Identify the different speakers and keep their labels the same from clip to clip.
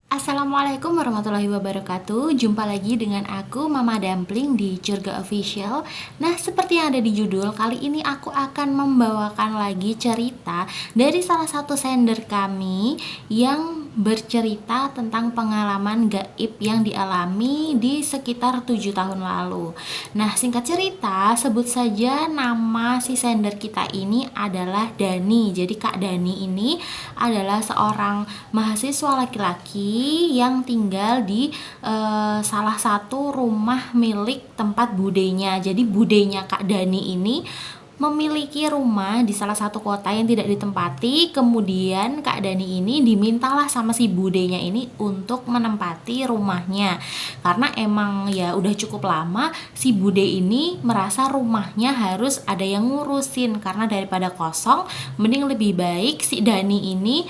Speaker 1: Assalamualaikum warahmatullahi wabarakatuh. Jumpa lagi dengan aku Mama Dumpling di Curga Official. Nah, seperti yang ada di judul, kali ini aku akan membawakan lagi cerita dari salah satu sender kami yang bercerita tentang pengalaman gaib yang dialami di sekitar 7 tahun lalu. Nah, singkat cerita, sebut saja nama si sender kita ini adalah Dani. Jadi Kak Dani ini adalah seorang mahasiswa laki-laki yang tinggal di salah satu rumah milik tempat budenya. Jadi budenya Kak Dani ini memiliki rumah di salah satu kota yang tidak ditempati. Kemudian Kak Dani ini dimintalah sama si budenya ini untuk menempati rumahnya, karena emang ya udah cukup lama si bude ini merasa rumahnya harus ada yang ngurusin, karena daripada kosong mending lebih baik si Dani ini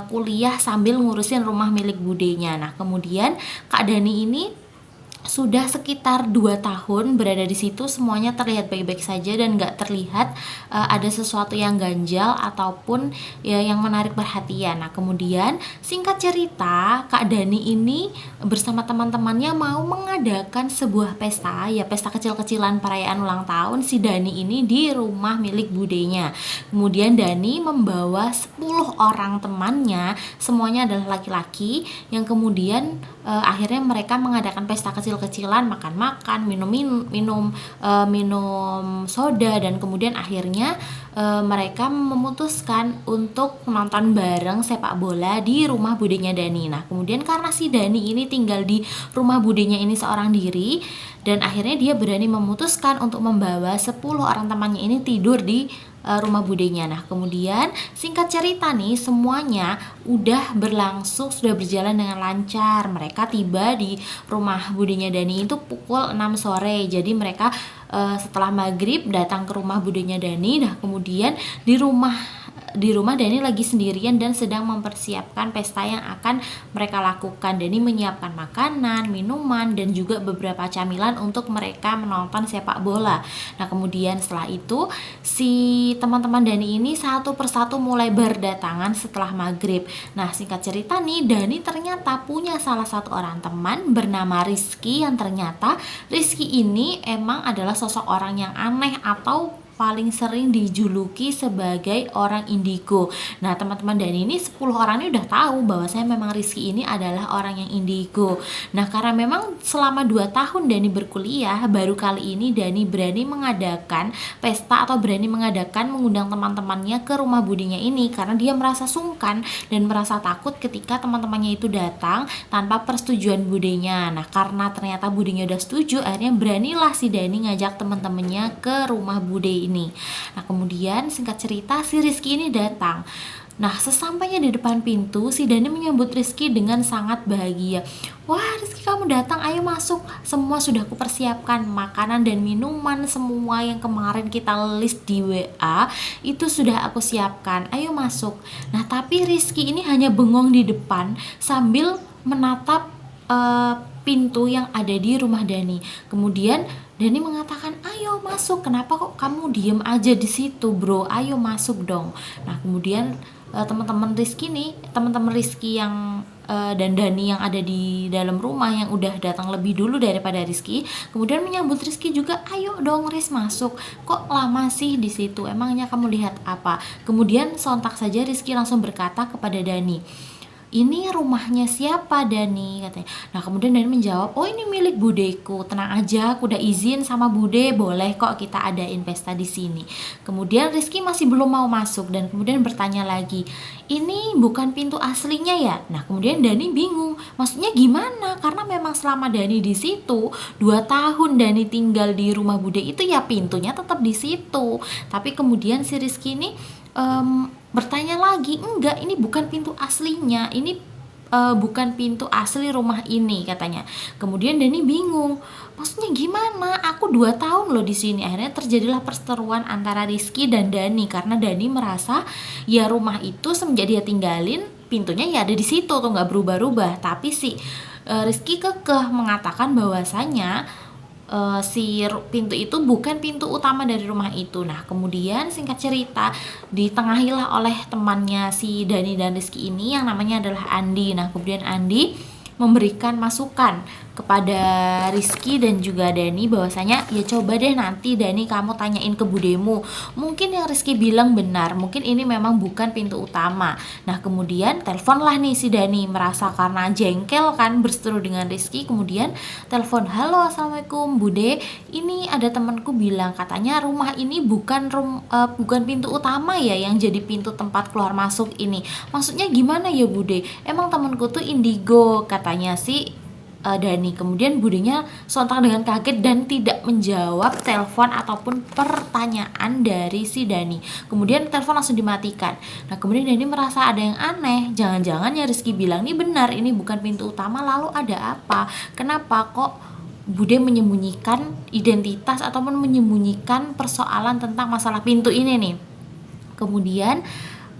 Speaker 1: kuliah sambil ngurusin rumah milik budenya. Nah, kemudian Kak Dani ini sudah sekitar 2 tahun berada di situ, semuanya terlihat baik-baik saja dan gak terlihat ada sesuatu yang ganjal ataupun ya yang menarik perhatian. Nah, kemudian singkat cerita, Kak Dani ini bersama teman-temannya mau mengadakan sebuah pesta, ya pesta kecil-kecilan perayaan ulang tahun si Dani ini di rumah milik budenya. Kemudian Dani membawa 10 orang temannya, semuanya adalah laki-laki, yang kemudian akhirnya mereka mengadakan pesta kecil-kecilan, makan-makan, minum soda, dan kemudian akhirnya mereka memutuskan untuk menonton bareng sepak bola di rumah budenya Dani. Nah, kemudian karena si Dani ini tinggal di rumah budenya ini seorang diri, dan akhirnya dia berani memutuskan untuk membawa 10 orang temannya ini tidur di rumah budenya. Nah, kemudian singkat cerita nih, semuanya udah berlangsung, sudah berjalan dengan lancar. Mereka tiba di rumah budenya Dani itu pukul 6 sore. Jadi mereka setelah maghrib datang ke rumah budenya Dani. Nah, kemudian di rumah Dani lagi sendirian dan sedang mempersiapkan pesta yang akan mereka lakukan. Dani menyiapkan makanan, minuman, dan juga beberapa camilan untuk mereka menonton sepak bola. Nah, kemudian setelah itu si teman-teman Dani ini satu persatu mulai berdatangan setelah maghrib. Nah, singkat cerita nih, Dani ternyata punya salah satu orang teman bernama Rizky, yang ternyata Rizky ini emang adalah sosok orang yang aneh atau paling sering dijuluki sebagai orang indigo. Nah, teman-teman Dani ini 10 orang ini udah tahu bahwa saya memang Rizky ini adalah orang yang indigo. Nah, karena memang selama 2 tahun Dani berkuliah, baru kali ini Dani berani mengadakan pesta atau berani mengundang teman-temannya ke rumah budinya ini, karena dia merasa sungkan dan merasa takut ketika teman-temannya itu datang tanpa persetujuan budenya. Nah, karena ternyata budenya udah setuju, akhirnya beranilah si Dani ngajak teman-temannya ke rumah bude ini. Nah, kemudian singkat cerita si Rizky ini datang. Nah, sesampainya di depan pintu, si Dani menyambut Rizky dengan sangat bahagia. Wah, Rizky, kamu datang, ayo masuk. Semua sudah kupersiapkan, makanan dan minuman semua yang kemarin kita list di WA itu sudah aku siapkan. Ayo masuk. Nah, tapi Rizky ini hanya bengong di depan sambil menatap pintu yang ada di rumah Dani. Kemudian Dani mengatakan, ayo masuk, kenapa kok kamu diem aja di situ bro, ayo masuk dong. Nah, kemudian teman-teman Rizky yang dan Dani yang ada di dalam rumah yang udah datang lebih dulu daripada Rizky, kemudian menyambut Rizky juga, ayo dong Riz masuk, kok lama sih di situ, emangnya kamu lihat apa? Kemudian sontak saja Rizky langsung berkata kepada Dani, ini rumahnya siapa Dani, katanya. Nah, kemudian Dani menjawab, oh ini milik budeku, tenang aja, aku udah izin sama bude, boleh kok kita adain pesta di sini. Kemudian Rizky masih belum mau masuk dan kemudian bertanya lagi, ini bukan pintu aslinya ya? Nah, kemudian Dani bingung, maksudnya gimana? Karena memang selama Dani di situ 2 tahun Dani tinggal di rumah bude itu, ya pintunya tetap di situ. Tapi kemudian si Rizky ini bertanya lagi, enggak, ini bukan pintu aslinya, ini bukan pintu asli rumah ini, katanya. Kemudian Dani bingung, maksudnya gimana? Aku 2 tahun loh di sini. Akhirnya terjadilah perseteruan antara Rizky dan Dani, karena Dani merasa ya rumah itu semenjak dia tinggalin pintunya ya ada di situ tuh, nggak berubah-ubah. Tapi si Rizky kekeh mengatakan bahwasanya si pintu itu bukan pintu utama dari rumah itu. Nah kemudian singkat cerita ditengahilah oleh temannya si Dani dan Rizky ini yang namanya adalah Andi. Nah kemudian Andi memberikan masukan kepada Rizky dan juga Dani bahwasanya ya coba deh nanti Dani kamu tanyain ke budemu, mungkin yang Rizky bilang benar, mungkin ini memang bukan pintu utama. Nah kemudian teleponlah nih si Dani, merasa karena jengkel kan berseteru dengan Rizky, kemudian telepon, halo assalamualaikum Bude, ini ada temanku bilang katanya rumah ini bukan pintu utama ya, yang jadi pintu tempat keluar masuk ini, maksudnya gimana ya Bude, emang temanku tuh indigo katanya si Dani. Kemudian budenya sontak dengan kaget dan tidak menjawab telepon ataupun pertanyaan dari si Dani. Kemudian telepon langsung dimatikan. Nah kemudian Dani merasa ada yang aneh, jangan-jangan ya Rizky bilang ini benar, ini bukan pintu utama, lalu ada apa, kenapa kok Bude menyembunyikan identitas ataupun menyembunyikan persoalan tentang masalah pintu ini nih. Kemudian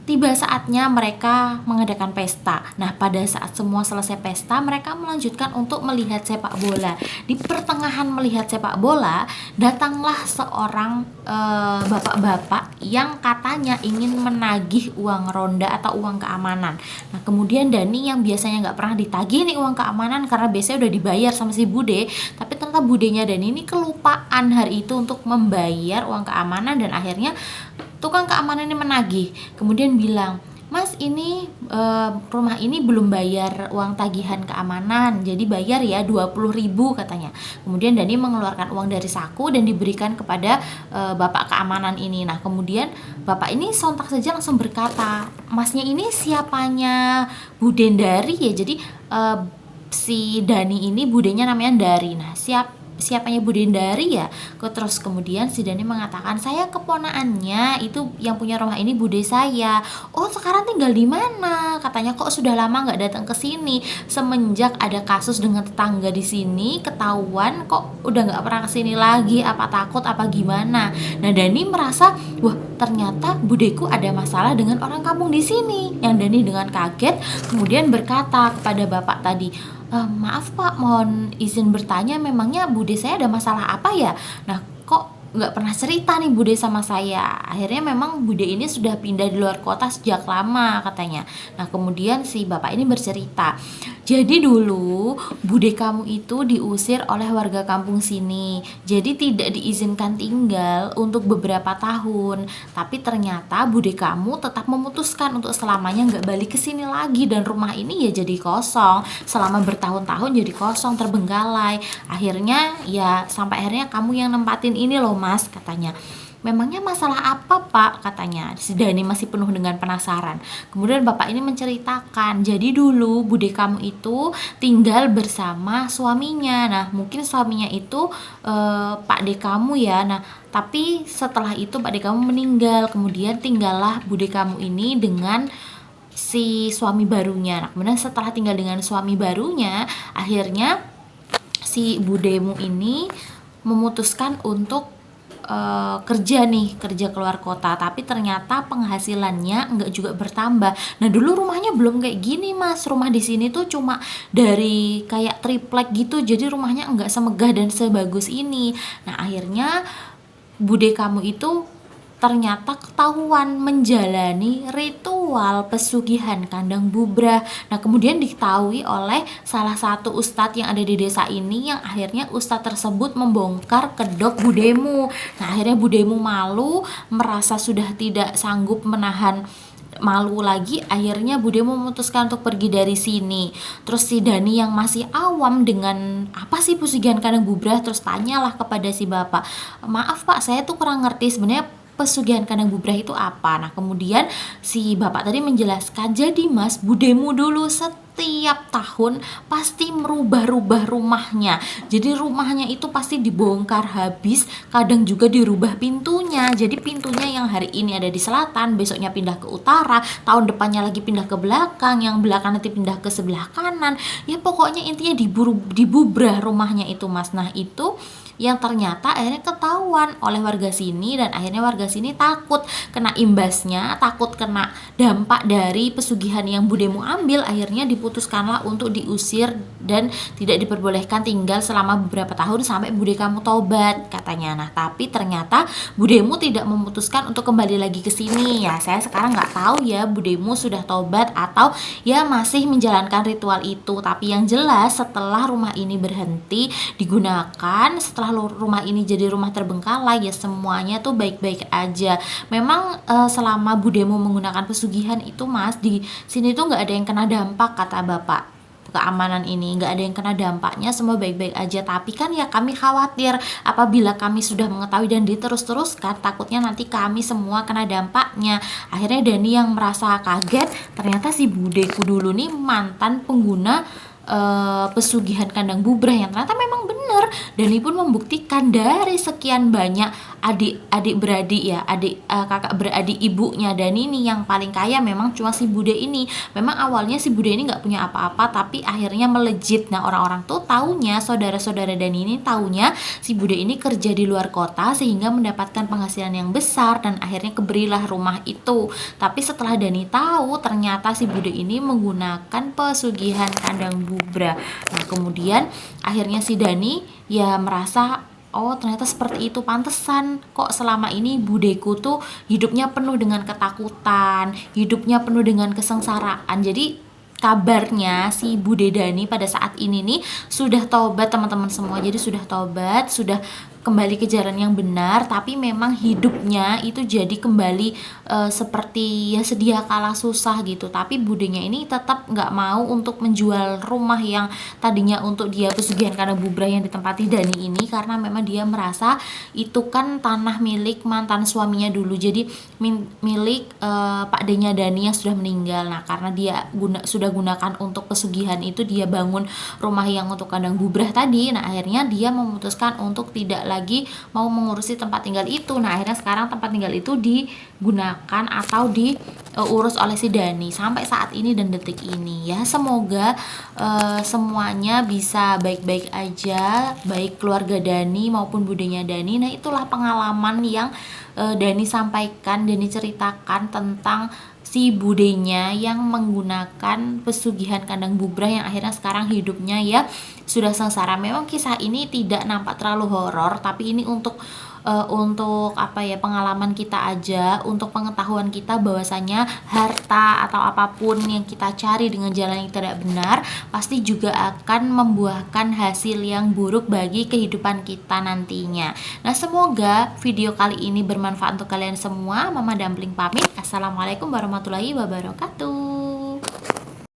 Speaker 1: tiba saatnya mereka mengadakan pesta. Nah, pada saat semua selesai pesta, mereka melanjutkan untuk melihat sepak bola. Di pertengahan melihat sepak bola, datanglah seorang bapak-bapak yang katanya ingin menagih uang ronda atau uang keamanan. Nah, kemudian Dani yang biasanya nggak pernah ditagih nih uang keamanan karena biasanya udah dibayar sama si Bude, tapi ternyata budenya Dani ini kelupaan hari itu untuk membayar uang keamanan dan akhirnya tukang keamanan ini menagih, kemudian bilang, Mas ini rumah ini belum bayar uang tagihan keamanan, jadi bayar ya 20.000 katanya. Kemudian Dani mengeluarkan uang dari saku dan diberikan kepada bapak keamanan ini. Nah kemudian bapak ini sontak saja langsung berkata, Masnya ini siapanya Budendari ya, jadi si Dani ini budenya namanya Dari. Nah siapanya Budendari ya. Terus kemudian si Dani mengatakan, saya keponaannya, itu yang punya rumah ini bude saya. Oh sekarang tinggal di mana? Katanya kok sudah lama nggak datang ke sini. Semenjak ada kasus dengan tetangga di sini, ketahuan kok udah nggak pernah kesini lagi. Apa takut apa gimana? Nah Dani merasa, wah ternyata budeku ada masalah dengan orang kampung di sini. Yang Dani dengan kaget kemudian berkata kepada bapak tadi, maaf Pak, mohon izin bertanya, memangnya bude saya ada masalah apa ya? Nah kok nggak pernah cerita nih bude sama saya. Akhirnya memang bude ini sudah pindah di luar kota sejak lama katanya. Nah kemudian si bapak ini bercerita, jadi dulu bude kamu itu diusir oleh warga kampung sini, jadi tidak diizinkan tinggal untuk beberapa tahun. Tapi ternyata bude kamu tetap memutuskan untuk selamanya nggak balik ke sini lagi, dan rumah ini ya jadi kosong selama bertahun-tahun, jadi kosong terbengkalai. Akhirnya ya sampai akhirnya kamu yang nempatin ini loh Mas katanya. Memangnya masalah apa Pak katanya. Si Dani masih penuh dengan penasaran. Kemudian bapak ini menceritakan, jadi dulu bude kamu itu tinggal bersama suaminya. Nah mungkin suaminya itu Pak De kamu ya. Nah tapi setelah itu Pak De kamu meninggal, kemudian tinggallah bude kamu ini dengan si suami barunya. Nah kemudian setelah tinggal dengan suami barunya, akhirnya si budemu ini memutuskan untuk kerja keluar kota, tapi ternyata penghasilannya enggak juga bertambah. Nah dulu rumahnya belum kayak gini Mas, rumah di sini tuh cuma dari kayak triplek gitu, jadi rumahnya enggak semegah dan sebagus ini. Nah akhirnya bude kamu itu ternyata ketahuan menjalani ritual pesugihan kandang bubrah. Nah kemudian diketahui oleh salah satu ustadz yang ada di desa ini, yang akhirnya ustadz tersebut membongkar kedok budemu. Nah akhirnya budemu malu, merasa sudah tidak sanggup menahan malu lagi, akhirnya bude memutuskan untuk pergi dari sini. Terus si Dani yang masih awam dengan apa sih pesugihan kandang bubrah, terus tanyalah kepada si bapak, maaf Pak saya tuh kurang ngerti sebenarnya pesugihan kandang bubrah itu apa. Nah kemudian si bapak tadi menjelaskan, jadi Mas budemu dulu setiap tahun pasti merubah-rubah rumahnya, jadi rumahnya itu pasti dibongkar habis, kadang juga dirubah pintunya, jadi pintunya yang hari ini ada di selatan besoknya pindah ke utara, tahun depannya lagi pindah ke belakang, yang belakang nanti pindah ke sebelah kanan, ya pokoknya intinya dibubrah rumahnya itu Mas. Nah itu yang ternyata akhirnya ketahuan oleh warga sini, dan akhirnya warga sini takut kena imbasnya, takut kena dampak dari pesugihan yang budemu ambil. Akhirnya diputuskanlah untuk diusir dan tidak diperbolehkan tinggal selama beberapa tahun sampai bude kamu tobat katanya. Nah tapi ternyata budemu tidak memutuskan untuk kembali lagi ke sini. Ya saya sekarang nggak tahu ya budemu sudah tobat atau ya masih menjalankan ritual itu. Tapi yang jelas setelah rumah ini berhenti digunakan, setelah rumah ini jadi rumah terbengkalai, ya semuanya tuh baik-baik aja. Memang selama budemu menggunakan pesugihan itu Mas, di sini tuh nggak ada yang kena dampak kata bapak keamanan ini, nggak ada yang kena dampaknya, semua baik-baik aja. Tapi kan ya kami khawatir apabila kami sudah mengetahui dan diterus-teruskan, takutnya nanti kami semua kena dampaknya. Akhirnya Dani yang merasa kaget, ternyata si budeku dulu nih mantan pengguna pesugihan kandang bubrah yang ternyata memang benar. Dani pun membuktikan dari sekian banyak adik beradik ya, kakak beradik ibunya Dani ini yang paling kaya memang cuma si bude ini. Memang awalnya si bude ini nggak punya apa-apa, tapi akhirnya melejit. Nah orang-orang tuh taunya, saudara-saudara Dani ini taunya si bude ini kerja di luar kota sehingga mendapatkan penghasilan yang besar dan akhirnya keberilah rumah itu. Tapi setelah Dani tahu ternyata si bude ini menggunakan pesugihan kandang bubrah. Nah kemudian akhirnya si Dani ya merasa, oh ternyata seperti itu, pantesan kok selama ini budeku tuh hidupnya penuh dengan ketakutan, hidupnya penuh dengan kesengsaraan. Jadi kabarnya si Bude Dani pada saat ini nih sudah taubat teman-teman semua. Jadi sudah taubat, sudah kembali ke jalan yang benar, tapi memang hidupnya itu jadi kembali seperti ya sedia kala susah gitu. Tapi budenya ini tetap nggak mau untuk menjual rumah yang tadinya untuk dia pesugihan kandang bubrah yang ditempati Dani ini, karena memang dia merasa itu kan tanah milik mantan suaminya dulu, jadi milik Pak D-nya Dani yang sudah meninggal. Nah karena dia sudah gunakan untuk pesugihan itu, dia bangun rumah yang untuk kandang bubrah tadi. Nah akhirnya dia memutuskan untuk tidak lagi mau mengurusi tempat tinggal itu. Nah akhirnya sekarang tempat tinggal itu digunakan atau diurus oleh si Dani sampai saat ini dan detik ini. Ya semoga semuanya bisa baik-baik aja, baik keluarga Dani maupun budenya Dani. Nah itulah pengalaman yang Dani sampaikan, Dani ceritakan tentang si budenya yang menggunakan pesugihan kandang bubrah yang akhirnya sekarang hidupnya ya sudah sengsara. Memang kisah ini tidak nampak terlalu horor, tapi ini untuk apa ya, pengalaman kita aja, untuk pengetahuan kita bahwasanya harta atau apapun yang kita cari dengan jalan yang tidak benar pasti juga akan membuahkan hasil yang buruk bagi kehidupan kita nantinya. Nah semoga video kali ini bermanfaat untuk kalian semua. Mama Dumpling pamit. Assalamualaikum warahmatullahi wabarakatuh.